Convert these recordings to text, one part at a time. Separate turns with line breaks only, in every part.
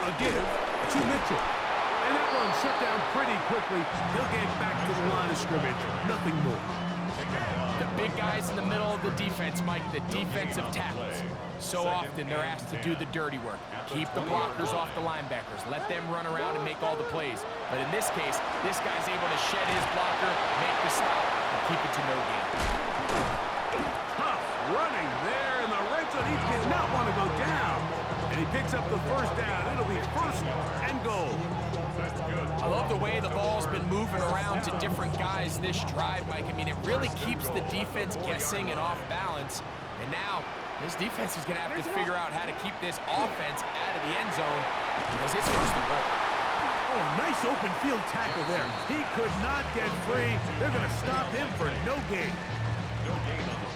A give to Mitchell. And that one shut down pretty quickly. He'll get back to the line of scrimmage. Nothing more.
The big guys in the middle of the defense, Mike, the defensive tackles. So often they're asked to do the dirty work. Keep the blockers off the linebackers. Let them run around and make all the plays. But in this case, this guy's able to shed his blocker, make the stop, and keep it to no gain.
Tough running there in the red zone. He did not want to go down. And he picks up the first down. It'll be first and goal.
I love the way the ball's been moving around to different guys this drive, Mike. I mean, it really keeps the defense guessing and off balance. And now, this defense is going to have to figure out how to keep this offense out of the end zone because it's first and goal.
Oh, nice open field tackle there. He could not get free. They're going to stop him for no gain.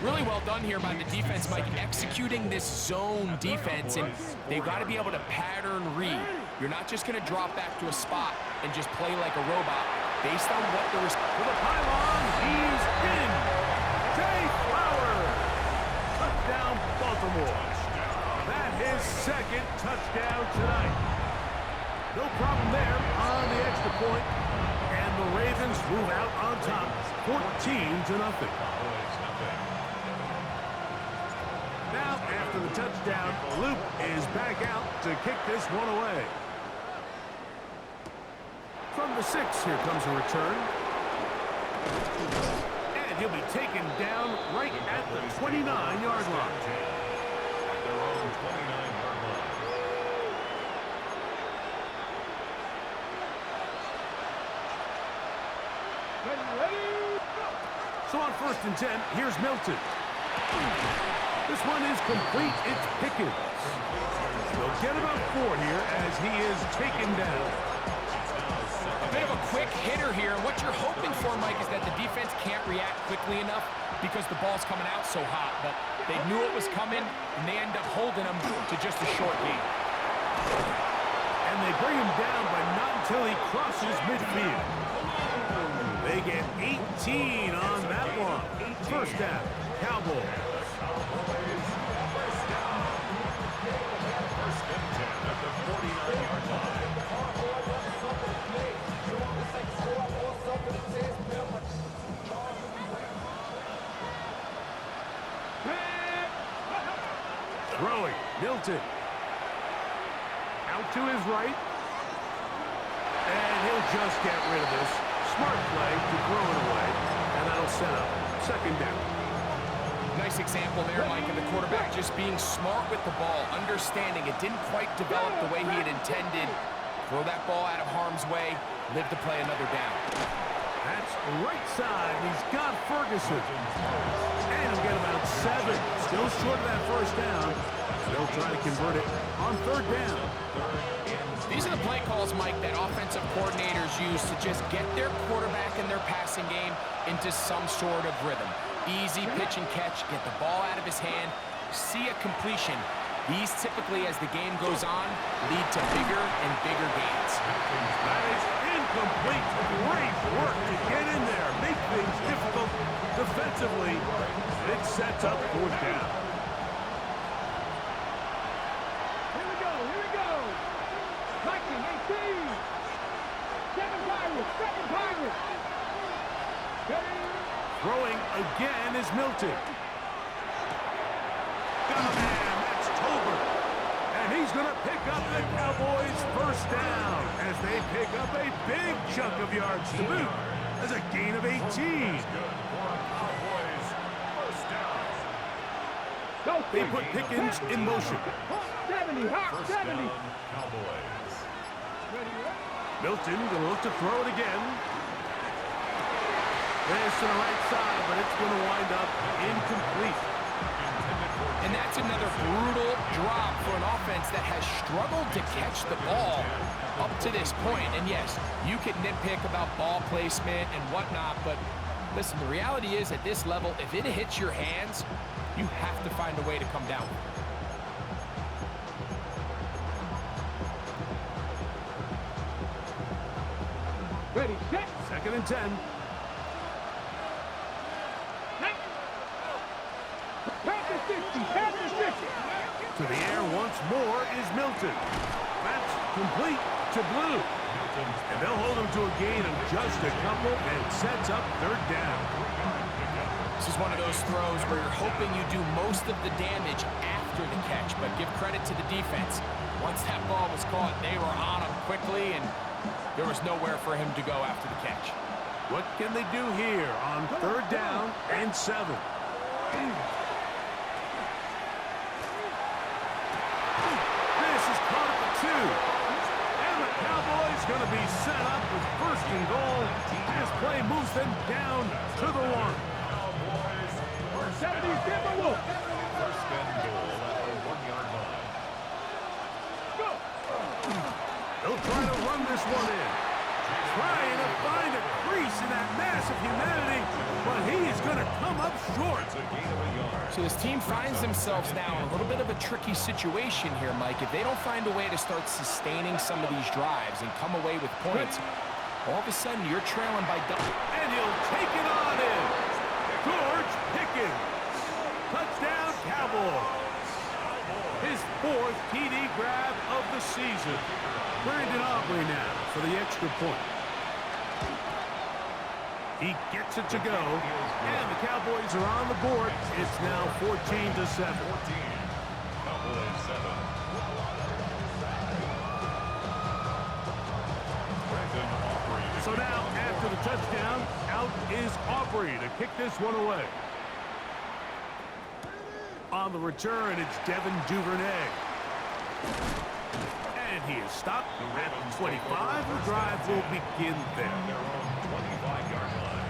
Really well done here by the defense, Mike, executing this zone defense, and they've got to be able to pattern read. You're not just going to drop back to a spot and just play like a robot based on what there is.
For the pylon, he's in. Jay Flowers. Touchdown, Baltimore. That his second touchdown tonight. No problem there on the extra point. And the Ravens move out on top, 14-0. Now, after the touchdown, Luke is back out to kick this one away. From the 6, here comes a return. And he'll be taken down right at the 29-yard line.
Their own 29-yard line.
So on 1st and 10, here's Milton. This one is complete. It's Pickens. They'll get about 4 here as he is taken down.
A bit of a quick hitter here. What you're hoping for, Mike, is that the defense can't react quickly enough because the ball's coming out so hot. But they knew it was coming, and they end up holding him to just a short gain.
And they bring him down, but not until he crosses midfield. They get 18 on that one. First down, Cowboys. Throwing, Milton. Out to his right. And he'll just get rid of this. Smart play to throw it away. And that'll set up second down.
Nice example there, Mike, of the quarterback just being smart with the ball, understanding it didn't quite develop the way he had intended. Throw that ball out of harm's way, live to play another down.
That's right side. He's got Ferguson. And he'll get about 7. Still short of that first down. They'll try to convert it on 3rd down.
These are the play calls, Mike, that offensive coordinators use to just get their quarterback and their passing game into some sort of rhythm. Easy pitch and catch, get the ball out of his hand, see a completion. These typically, as the game goes on, lead to bigger and bigger gains.
That is incomplete. Great work to get in there, make things difficult defensively. It sets up 4th down.
Here we go. 19, 18. 7 Pirates, 7 Pirates.
Throwing again is Milton. Got a man, that's Tolbert. And he's going to pick up the Cowboys' first down as they pick up a big chunk of yards to boot. As a gain of 18. They put Pickens in motion.
70, hot 70.
Milton going to look to throw it again. This to the right side, but it's going to wind up incomplete.
And that's another brutal drop for an offense that has struggled to catch the ball up to this point. And yes, you can nitpick about ball placement and whatnot, but listen, the reality is at this level, if it hits your hands, you have to find a way to come down.
Ready, set.
2nd and 10. To the air once more is Milton. That's complete to Blue. And they'll hold him to a gain of just a couple and sets up third down.
This is one of those throws where you're hoping you do most of the damage after the catch, but give credit to the defense. Once that ball was caught, they were on him quickly, and there was nowhere for him to go after the catch.
What can they do here on third down and 7? This is caught at the 2. And the Cowboys going to be set up with first and goal. This play moves them down to the 1.
70, give a look.
First and goal at the 1-yard line.
They'll try to run this one in. Trying to find a crease in that mass of humanity, but he is going to come up short.
It's a gain of a yard.
So this team finds themselves now in a little bit of a tricky situation here, Mike. If they don't find a way to start sustaining some of these drives and come away with points, all of a sudden you're trailing by double.
And he'll take it on in. George Pickens. Touchdown, Cowboys. His 4th TD grab of the season. Brandon Aubrey now for the extra point. He gets it to go, and the Cowboys are on the board. It's now 14-7.
14. Cowboys 7. Brandon Aubrey.
So now, after the touchdown, out is Aubrey to kick this one away. On the return, it's Devin Duvernay. And he is stopped at the 25. The drive will begin there.
Their own 25-yard line.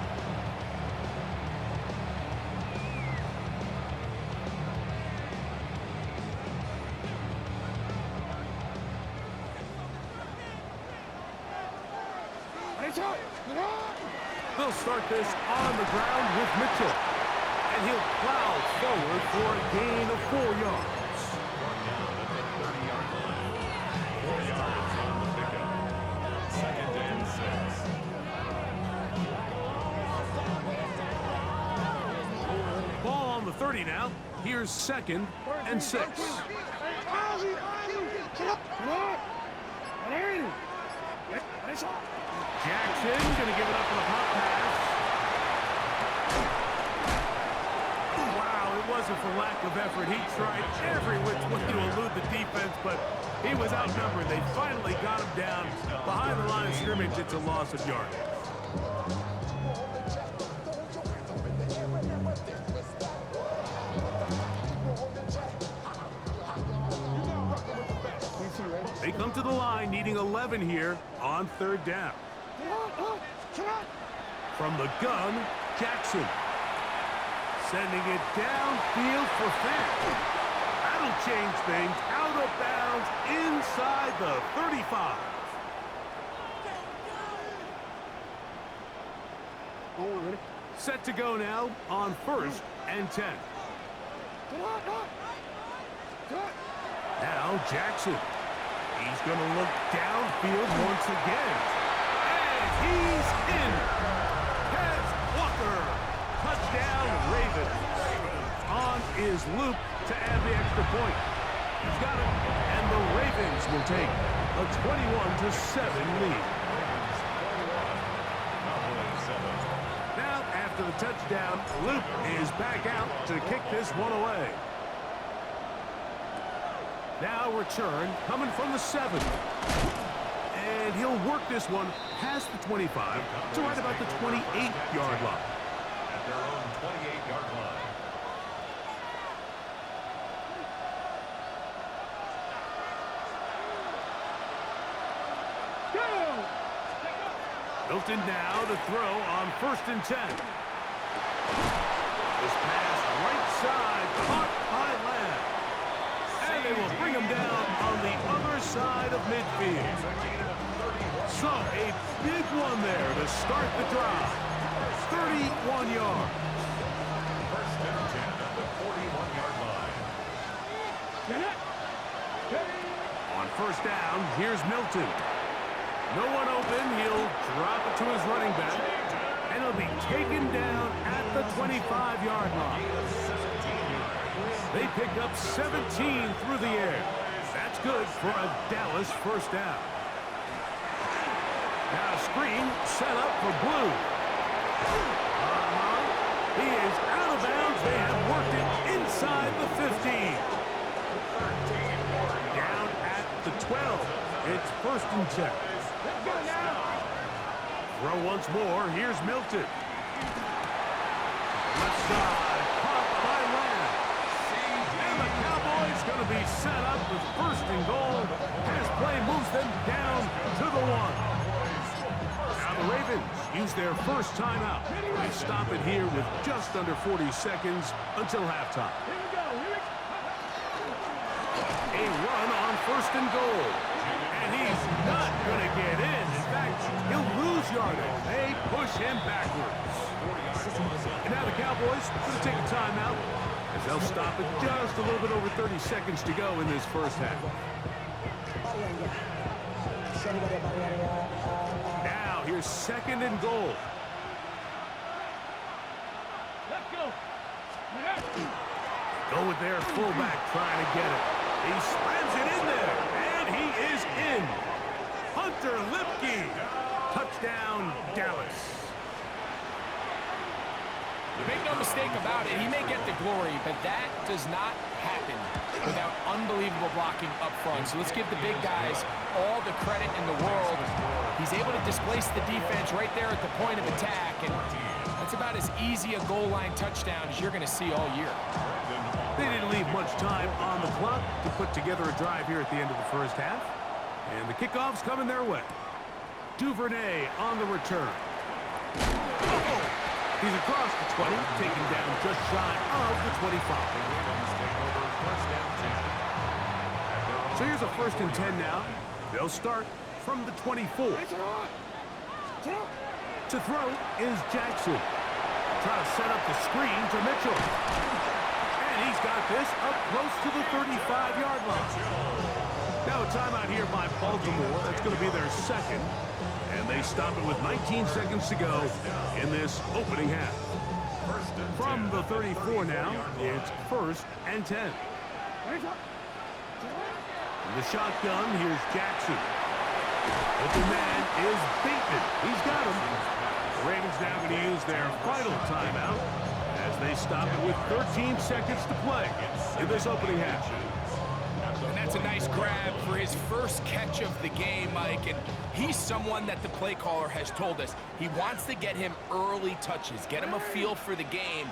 They'll start this on the ground with Mitchell. And he'll plow forward for a gain of 4 yards.
Brought down at the 30-yard line. 4 yards on the pickup. Second and 6.
Ball on the 30 now. Here's 2nd and 6. Jackson gonna give it up on the pop pass. Wow, it wasn't for lack of effort. He tried every which way to elude the defense, but he was outnumbered. They finally got him down behind the line of scrimmage. It's a loss of yardage. They come to the line needing 11 here on third down. From the gun, Jackson. Sending it downfield for Fant. That'll change things. Out of bounds inside the 35. Set to go now on 1st and 10. Now Jackson. He's going to look downfield once again. And he's in. Kez Walker. Touchdown, Ravens. On is Luke to add the extra point. He's got it. And the Ravens will take a 21-7 lead. Now, after the touchdown, Luke is back out to kick this one away. Now return, coming from the 7. And he'll work this one past the 25 to right about the 28-yard line.
At their own 28-yard line.
Milton now to throw on 1st and 10. This pass right side, caught by Lamb. And they will bring him down on the other side of midfield. So a big one there to start the drive. 31 yards.
First and 10 at the 41-yard line.
On 1st down, here's Milton. No one open. He'll drop it to his running back. And he'll be taken down at the 25-yard line. They pick up 17 through the air. That's good for a Dallas first down. Now a screen set up for Blue. He is out of bounds. They have worked it inside the 15. Down at the 12. It's 1st and 10.
Let's go now.
Throw once more. Here's Milton. Left side. Caught by Lamb. And the Cowboys going to be set up with 1st and goal. Pass play moves them down to the 1. Now the Ravens use their first timeout. They stop it here with just under 40 seconds until halftime.
Here we go.
A run on 1st and goal. And he's not going to get in. In fact, he'll lose yardage. They push him backwards. And now the Cowboys going to take a timeout as they'll stop it just a little bit over 30 seconds to go in this first half. Now here's 2nd and goal.
Let's go.
Go with their fullback trying to get it. He slams it in there, and he is in. Hunter Lipke. Touchdown, Dallas.
Make no mistake about it, he may get the glory, but that does not happen without unbelievable blocking up front. So let's give the big guys all the credit in the world. He's able to displace the defense right there at the point of attack, and that's about as easy a goal line touchdown as you're going to see all year.
They didn't leave much time on the clock to put together a drive here at the end of the first half. And the kickoff's coming their way. Duvernay on the return. He's across the 20, taken down just shy of the 25. So here's a 1st and 10 now. They'll start from the 24. To throw is Jackson. Trying to set up the screen to Mitchell. And he's got this up close to the 35-yard line. Now a timeout here by Baltimore. That's going to be their 2nd. And they stop it with 19 seconds to go in this opening half. From the 34 now, it's 1st and 10. In the shotgun, here's Jackson. Open man is Bateman. He's got him. The Ravens now going to use their final timeout as they stop it with 13 seconds to play in this opening half.
And that's a nice grab for his first catch of the game, Mike. And he's someone that the play caller has told us he wants to get him early touches, get him a feel for the game.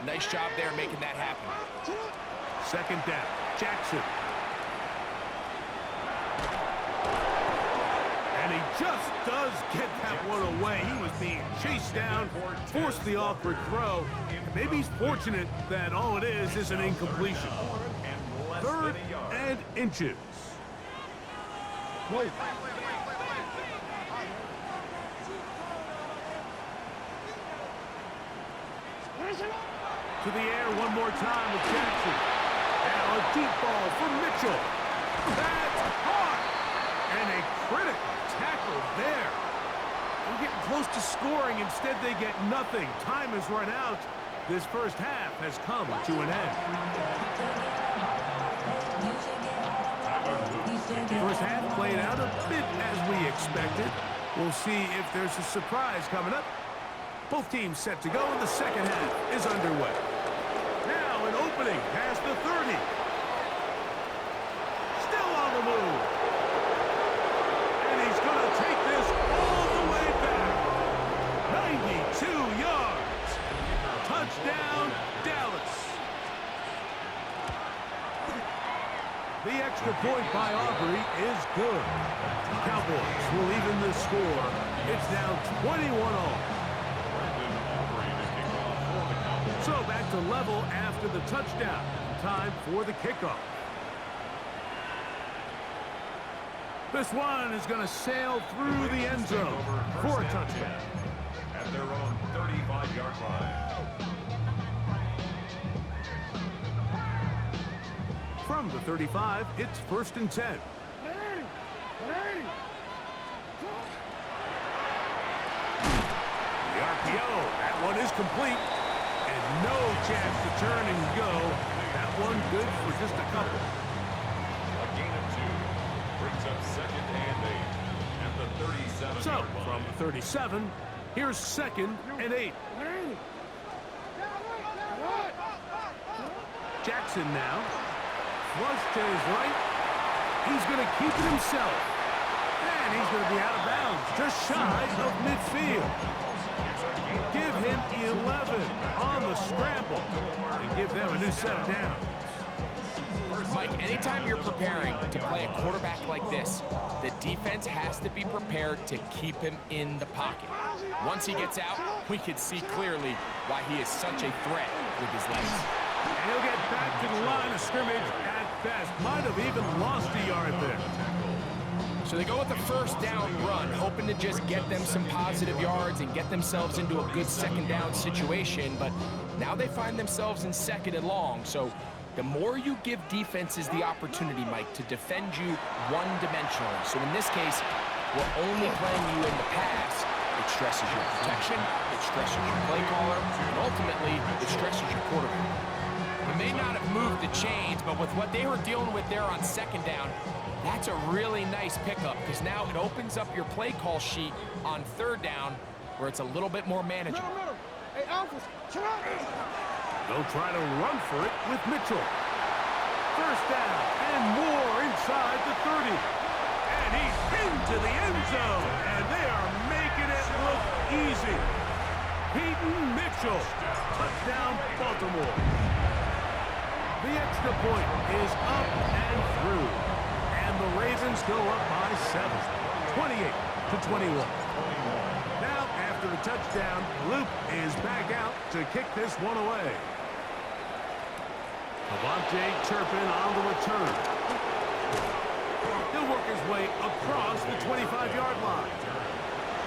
Nice job there making that happen.
2nd down, Jackson. And he just does get that one away. He was being chased down, forced the awkward throw. Maybe he's fortunate that all it is an incompletion. 3rd and inches. Whoa. To the air one more time with Jackson. Now a deep ball for Mitchell. That's caught. And a critical tackle there. They're getting close to scoring. Instead, they get nothing. Time has run out. This first half has come to an end. First half played out a bit as we expected. We'll see if there's a surprise coming up. Both teams set to go, and the second half is underway. Now an opening past the 30. Still on the move. And he's going to take this all the way back. 92 yards. Touchdown, Dallas. The extra point by Aubrey is good. Cowboys will even the score. It's now 21-all. So back to level after the touchdown. Time for the kickoff. This one is going to sail through the end zone for a touchdown.
At their own 35-yard line.
From the 35, it's 1st and 10. The RPO, that one is complete. And no chance to turn and go. That one good for just a couple.
A gain of 2.
So, from 37, here's 2nd and 8. Jackson now. Flush to his right. He's going to keep it himself. And he's going to be out of bounds, just shy of midfield. Give him 11 on the scramble and give them a new set of downs.
Mike, anytime you're preparing to play a quarterback like this, the defense has to be prepared to keep him in the pocket. Once he gets out, we can see clearly why he is such a threat with his legs.
And he'll get back to the line of scrimmage at best. Might have even lost a yard there.
So they go with the first down run, hoping to just get them some positive yards and get themselves into a good second down situation. But now they find themselves in 2nd and long. So the more you give defenses the opportunity, Mike, to defend you one-dimensionally. So in this case, we're only playing you in the pass. It stresses your protection, it stresses your play caller, and ultimately, it stresses your quarterback. It may not have moved the chains, but with what they were dealing with there on 2nd down, that's a really nice pickup, because now it opens up your play call sheet on 3rd down, where it's a little bit more manageable.
Hey, Alphas, chill out.
They'll try to run for it with Mitchell. First down and more inside the 30. And he's into the end zone. And they are making it look easy. Peyton Mitchell. Touchdown, Baltimore. The extra point is up and through. And the Ravens go up by 7, 28-21. Now, after the touchdown, Luke is back out to kick this one away. Avante Turpin on the return. He'll work his way across the 25-yard line.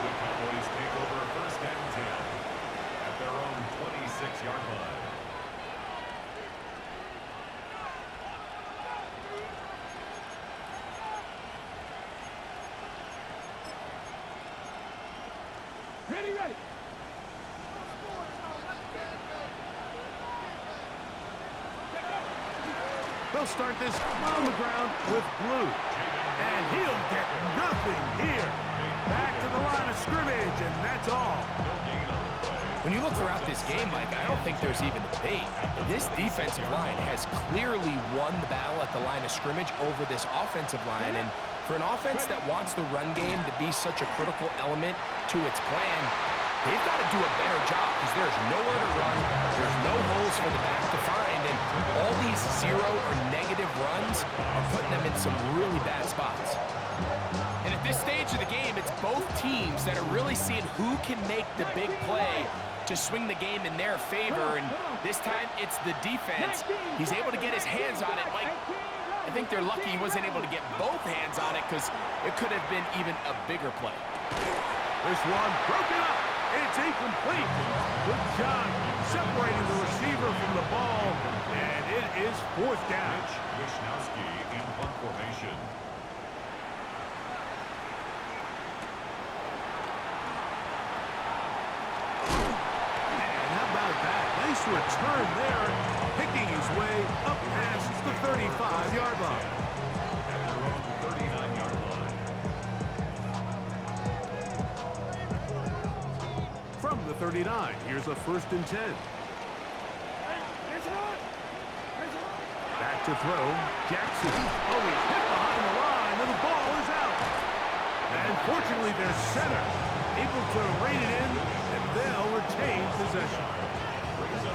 The Cowboys take over 1st and 10 at their own 26-yard line.
Ready, ready.
They'll start this on the ground with Blue. And he'll get nothing here. Back to the line of scrimmage, and that's all.
When you look throughout this game, Mike, I don't think there's even debate. This defensive line has clearly won the battle at the line of scrimmage over this offensive line. And for an offense that wants the run game to be such a critical element to its plan, they've got to do a better job because there's nowhere to run. There's no holes for the back to find. And all these 0 or negative runs are putting them in some really bad spots. And at this stage of the game, it's both teams that are really seeing who can make the big play to swing the game in their favor. And this time, it's the defense. He's able to get his hands on it. Mike, I think they're lucky he wasn't able to get both hands on it because it could have been even a bigger play.
This one broken up. It's incomplete. Good job separating the receiver from the ball. And it is 4th down.
Wisnowski in punt formation.
And how about that? Nice return there. Picking his way up past the 35-yard line.
At their own 39-yard line.
From the 39, here's a 1st and 10. Back to throw. Jackson. Oh, he's hit behind the line, and the ball is out. And fortunately, their center able to rein it in, and they'll retain possession.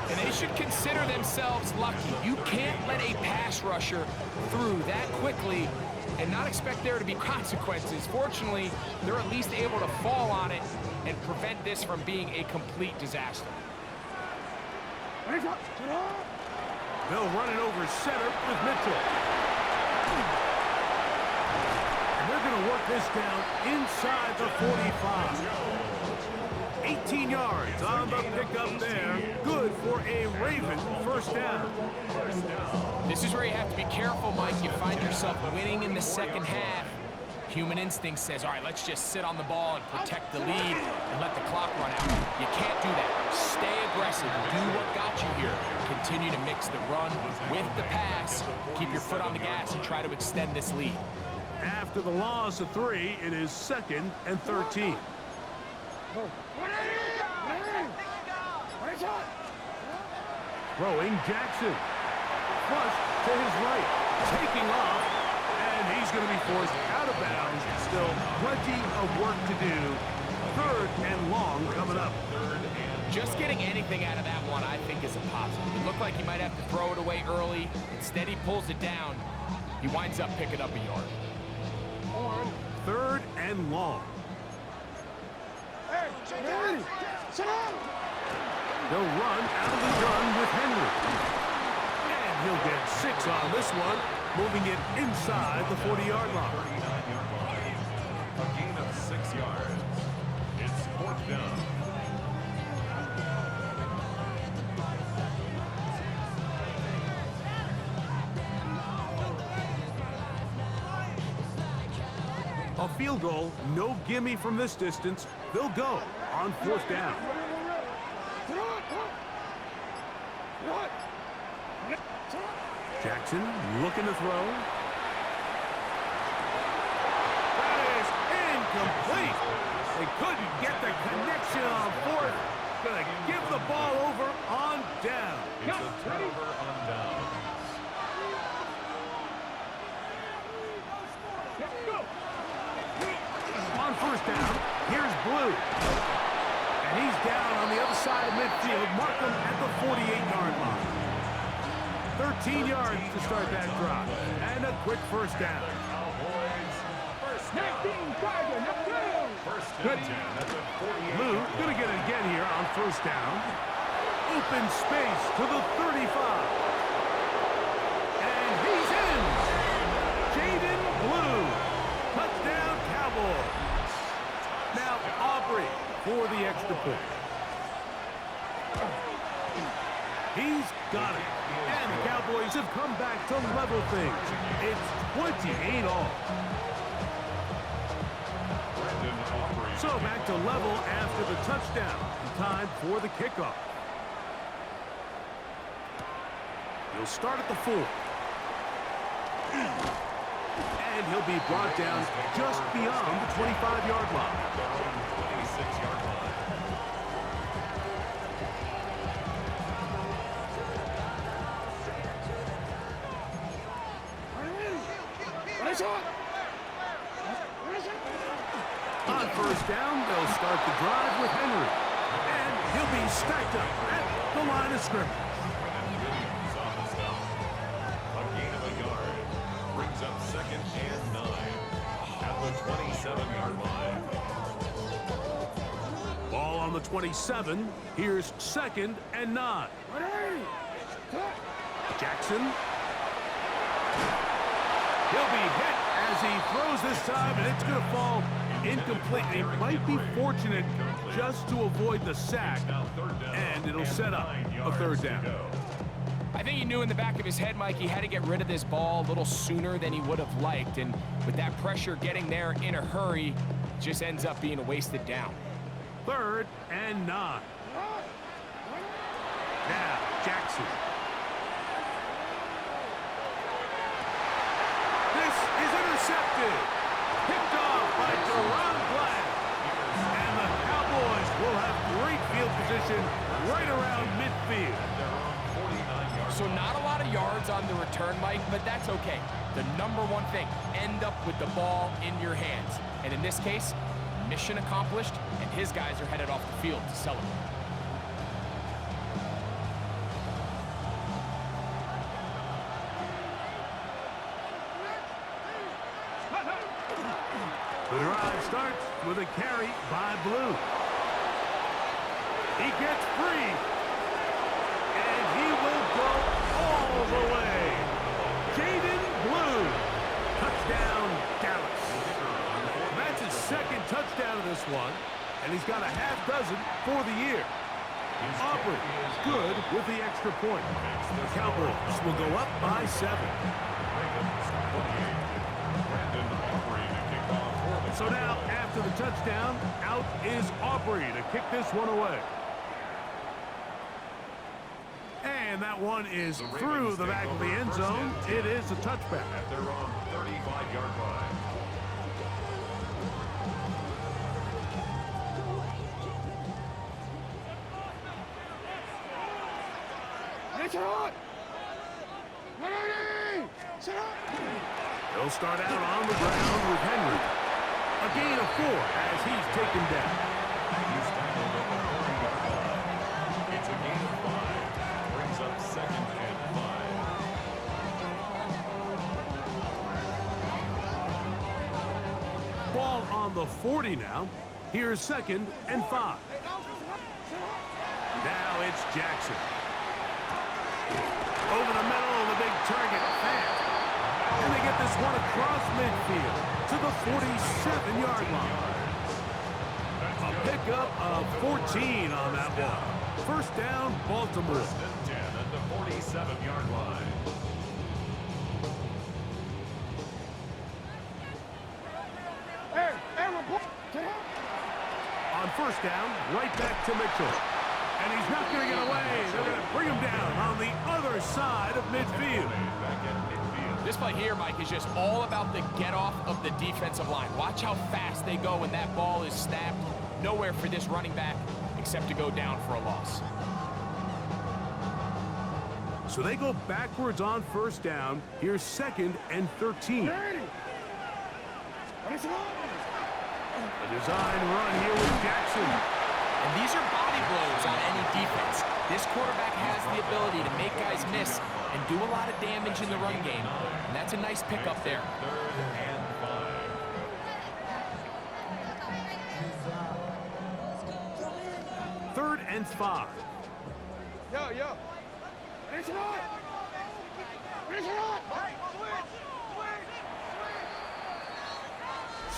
And they should consider themselves lucky. You can't let a pass rusher through that quickly and not expect there to be consequences. Fortunately, they're at least able to fall on it and prevent this from being a complete disaster.
They'll run it over center with Mitchell. And they're going to work this down inside the 45. 18 yards on the pickup there. Good for a Raven 1st down.
This is where you have to be careful, Mike. You find yourself winning in the 2nd half. Human instinct says, all right, let's just sit on the ball and protect the lead and let the clock run out. You can't do that. Stay aggressive. Do what got you here. Continue to mix the run with the pass. Keep your foot on the gas and try to extend this lead.
After the loss of 3, it is 2nd and 13. Throwing Jackson. Flush to his right. Taking off. And he's going to be forced out of bounds. Still plenty of work to do. 3rd and long coming up.
Just getting anything out of that one, I think, is a positive. It looked like he might have to throw it away early. Instead, he pulls it down. He winds up picking up a yard.
3rd and long. He'll run out of the gun with Henry. And he'll get 6 on this one, moving it inside the 40-yard line.
A gain of 6 yards. It's 4th down.
A field goal, no gimme from this distance. They'll go on 4th down. Jackson looking to throw. That is incomplete. They couldn't get the connection on 4th. Gonna give the ball over on down.
It's a turnover on down.
On 1st down, here's Blue. And he's down on the other side of midfield. Mark him at the 48-yard line. 13 yards to start that drive. And a quick 1st down.
Cowboys, first down. 1st
Good.
and 10 at the 48.
Blue gonna get it again here on 1st down. Open space to the 35. And he's in. Jaden Blue. Touchdown Cowboys. Now Aubrey for the extra point. He's got it. And the Cowboys have come back to level things. It's 28 all. So back to level after the touchdown. Time for the kickoff. He'll start at the 4. And he'll be brought down just beyond the 25-yard line.
26-yard line.
On 1st down, they'll start the drive with Henry. And he'll be stacked up at the line of scrimmage.
Williams on the stop. A gain of a yard. Brings up 2nd and 9 at the 27-yard line.
Ball on the 27. Here's 2nd and 9. Jackson. He'll be hit as he throws this time, and it's going to fall incomplete. He might be fortunate just to avoid the sack, and it'll set up a 3rd down.
I think he knew in the back of his head, Mike, he had to get rid of this ball a little sooner than he would have liked. And with that pressure getting there in a hurry, it just ends up being a wasted down.
3rd and 9. Now, Jackson. This is intercepted. Picked off by Deron Black. And the Cowboys will have great field position right around midfield.
So not a lot of yards on the return, Mike, but that's okay. The number one thing, end up with the ball in your hands. And in this case, mission accomplished, and his guys are headed off the field to celebrate.
The drive starts with a carry by Blue. He gets free. And he will go all the way. Jaden Blue. Touchdown, Dallas. That's his 2nd touchdown of this one. And he's got a half dozen for the year. Aubrey good with the extra point. The Cowboys will go up by 7. So now, after the touchdown, out is Aubrey to kick this one away. And that one is through the back of the end zone. It is a touchback.
At their own 35-yard line.
They'll start out on the ground with Henry. A gain of 4 as he's taken down.
He's tackled at the 40-yard line. It's a gain of 5. Brings up second and 5.
Ball on the 40 now. Here's second and 5. Now it's Jackson. Over the middle of the big target. And they get this one across midfield to the 47-yard line. A pickup of 14 on that one. First down, Baltimore.
First and 10 at the 47-yard line.
On first down, right back to Mitchell. And he's not going to get away. They're going to bring him down on the other side of midfield.
This play here, Mike, is just all about the get-off of the defensive line. Watch how fast they go when that ball is snapped. Nowhere for this running back except to go down for a loss.
So they go backwards on first down. Here's second and 13. A design run here with Jackson.
And these are body blows on any defense. This quarterback has the ability to make guys miss and do a lot of damage in the run game. And that's a nice pickup there.
Third and 5.
Yo. Finish it on.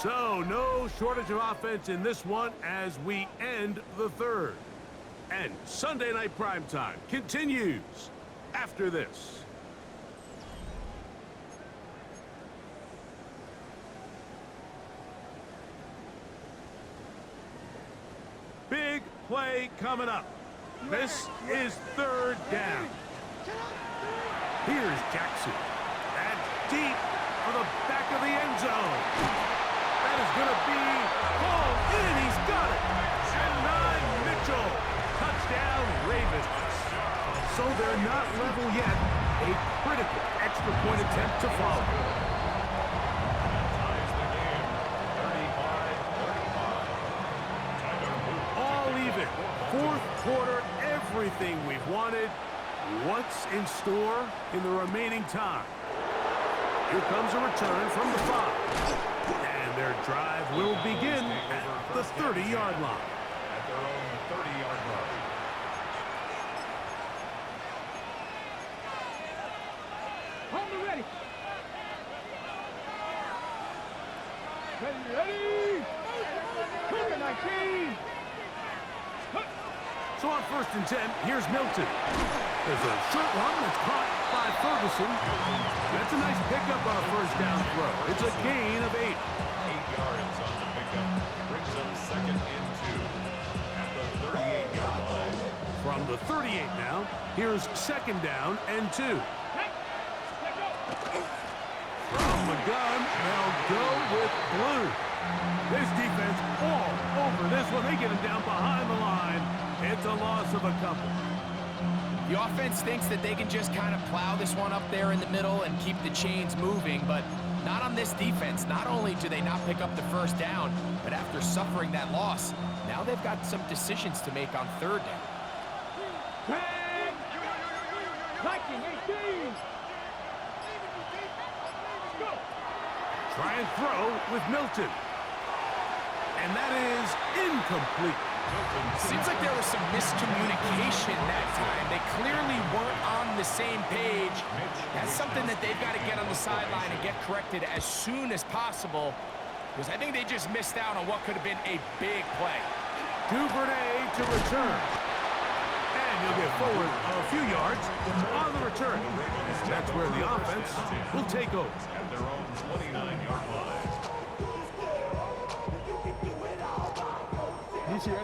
So no shortage of offense in this one as we end the third. And Sunday Night Primetime continues after this. Big play coming up. This is third down. Here's Jackson. That's deep for the back of the end zone. That is going to be hauled in. He's got it. And 9 Mitchell. Touchdown Ravens. So they're not level yet. A critical extra point attempt to follow.
Ties the game. 35-35.
All even. Fourth quarter, everything we've wanted. What's in store in the remaining time? Here comes a return from the 5. And their drive will begin at the 30-yard line.
At their own 30-yard line.
Home ready. Ready. Cooking 19.
So on first and 10, here's Milton. There's a short one that's caught by Ferguson. That's a nice pickup on a first down throw. It's a gain of 8.
8 yards on the pickup. Brings up second and 2 at the 38-yard line.
From the 38 now, here's second down and 2. From the gun, they'll go with blue. This defense all over this one. They get him down behind the line. It's a loss of a couple.
The offense thinks that they can just kind of plow this one up there in the middle and keep the chains moving, but not on this defense. Not only do they not pick up the first down, but after suffering that loss, now they've got some decisions to make on third down.
Try and throw with Milton. And that is incomplete.
Seems like there was some miscommunication that time. They clearly weren't on the same page. That's something that they've got to get on the sideline and get corrected as soon as possible, because I think they just missed out on what could have been a big play.
Duvernay to return. And he'll get forward a few yards on the return. That's where the offense will take over.
At their own 29-yard line.
He's here.